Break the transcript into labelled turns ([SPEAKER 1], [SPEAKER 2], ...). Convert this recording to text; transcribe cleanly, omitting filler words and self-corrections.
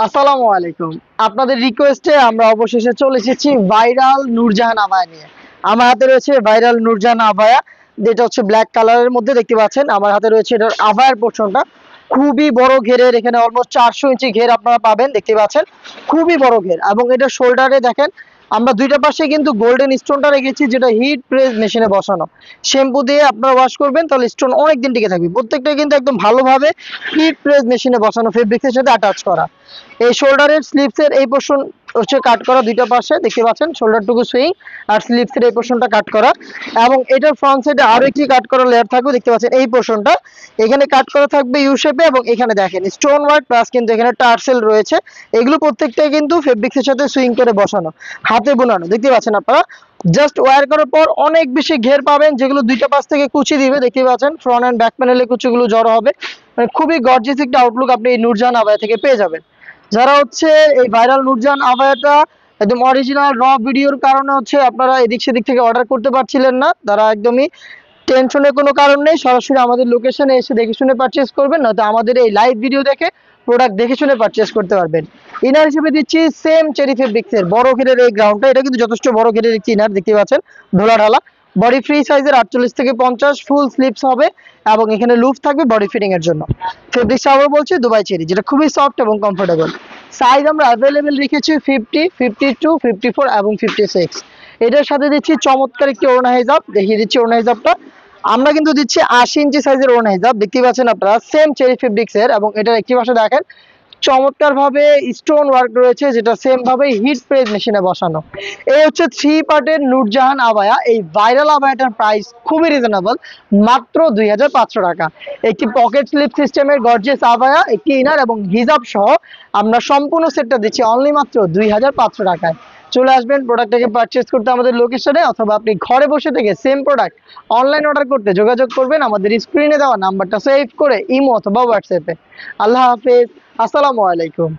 [SPEAKER 1] আসসালামু আলাইকুম। আপনাদের রিকোয়েস্টে আমরা অবশেষে চলে এসেছি ভাইরাল নূরজাহান আবায়া নিয়ে। আমার হাতে রয়েছে ভাইরাল নূরজাহান আবায়া, যেটা হচ্ছে ব্ল্যাক কালারের মধ্যে দেখতে পাচ্ছেন। আমার হাতে রয়েছে এটার আবায়ার পোর্শনটা খুবই বড় ঘেরের, এখানে অলমোস্ট 400 ইঞ্চি ঘের আপনারা পাবেন, দেখতে পাচ্ছেন খুবই বড় ঘের। এবং এটা শোল্ডারে দেখেন আমরা দুইটা পাশে কিন্তু গোল্ডেন স্টোনটা রেখেছি, যেটা হিট প্রেস মেশিনে বসানো। শ্যাম্পু দিয়ে আপনারা ওয়াশ করবেন তাহলে স্টোন অনেক দিন টিকে থাকবে। প্রত্যেকটা কিন্তু একদম ভালোভাবে হিট প্রেস মেশিনে বসানো, ফেব্রিক্সের সাথে অ্যাটাচ করা। এই শোল্ডারের স্লিপসের এই পোর্শন হচ্ছে কাট করা, দুইটা পাশে দেখতে পাচ্ছেন শোল্ডারটুকু সুইং আর স্লিপসের এই পোর্শনটা কাট করা। এবং এটার ফ্রন্ট সাইডে আরো একটি কাট করা লেয়ার থাকবে, দেখতে পাচ্ছেন এই পোর্শনটা এখানে কাট করা থাকবে ইউ শেপে। এবং এখানে দেখেন স্টোন ওয়ার্ক প্লাস কিন্তু এখানে টার্সেল রয়েছে। এগুলো প্রত্যেকটাই কিন্তু ফেব্রিক্সের সাথে সুইং করে বসানো, হাতে বোনানো, দেখতে পাচ্ছেন আপনারা। জাস্ট ওয়্যার করার পর অনেক বেশি ঘের পাবেন, যেগুলো দুইটা পাশ থেকে কুচি দিবে, দেখতে পাচ্ছেন ফ্রন্ট এন্ড ব্যাক প্যানেলে কুচিগুলো জড়ো হবে। মানে খুবই গর্জিয়াস একটা আউটলুক আপনি এই নূরজাহান আবায়া থেকে পেয়ে যাবেন। যারা হচ্ছে এই ভাইরাল নূরজাহান আবায়াটা একদম অরিজিনাল র ভিডিওর কারণে হচ্ছে আপনারা এদিক সেদিক থেকে অর্ডার করতে পারছিলেন না, তারা একদমই টেনশনের কোনো কারণ নেই, সরাসরি আমাদের লোকেশনে এসে দেখে শুনে পারচেস করবেন, নয়তো আমাদের এই লাইভ ভিডিও দেখে প্রোডাক্ট দেখে শুনে পারচেস করতে পারবেন। ইনার হিসেবে দিচ্ছি সেম চেরি ফেব্রিক্সের বড় ঘেরের এই গ্রাউন্ডটা, এটা কিন্তু যথেষ্ট বড় ঘেরের একটি ইনার, দেখতে পাচ্ছেন ঢোলা ঢালা। বডি ফ্রি সাইজের 48 থেকে 50 ফুল স্লিপস হবে এবং এখানে লুপ থাকবে বডি ফিটিং এর জন্য। ফেব্রিক্সটা আবার বলছি দুবাই চেরি, যেটা খুবই সফট এবং কমফোর্টেবল। সাইজ আমরা অ্যাভেলেবেল রেখেছি 50, 52, 54 এবং 56। এটার সাথে দিচ্ছি চমৎকার একটি ওড়না হিজাব, দেখিয়ে দিচ্ছি ওড়না হিজাবটা। আমরা কিন্তু দিচ্ছি 80 ইঞ্চি সাইজের ওড়না হিজাব, দেখতে পাচ্ছেন আপনারা সেম চেরি ফেব্রিক্স এর। এবং এটার একটি পাশে দেখেন চমৎকার ভাবে স্টোন ওয়ার্ক রয়েছে, যেটা সেম ভাবে হিট প্রেস মেশিনে বসানো। এই হচ্ছে 3 পার্টের নূরজাহান আবায়া। এই ভাইরাল আবায়াটার প্রাইস খুবই রিজনেবল, মাত্র 2500 টাকা। একটি পকেট স্লিপ সিস্টেমের গর্জিয়াস আবায়া, একটি ইনার এবং হিজাব সহ আমরা সম্পূর্ণ সেটটা দিচ্ছি অনলি মাত্র 2500 টাকায়। চলে আসবেন প্রোডাক্টটাকে পারচেস করতে আমাদের লোকেশনে, অথবা আপনি ঘরে বসে থেকে সেম প্রোডাক্ট অনলাইন অর্ডার করতে যোগাযোগ করবেন আমাদের স্ক্রিনে দেওয়া নাম্বারটা সেভ করে ইমো অথবা হোয়াটসঅ্যাপে। আল্লাহ হাফেজ, আসসালামু আলাইকুম।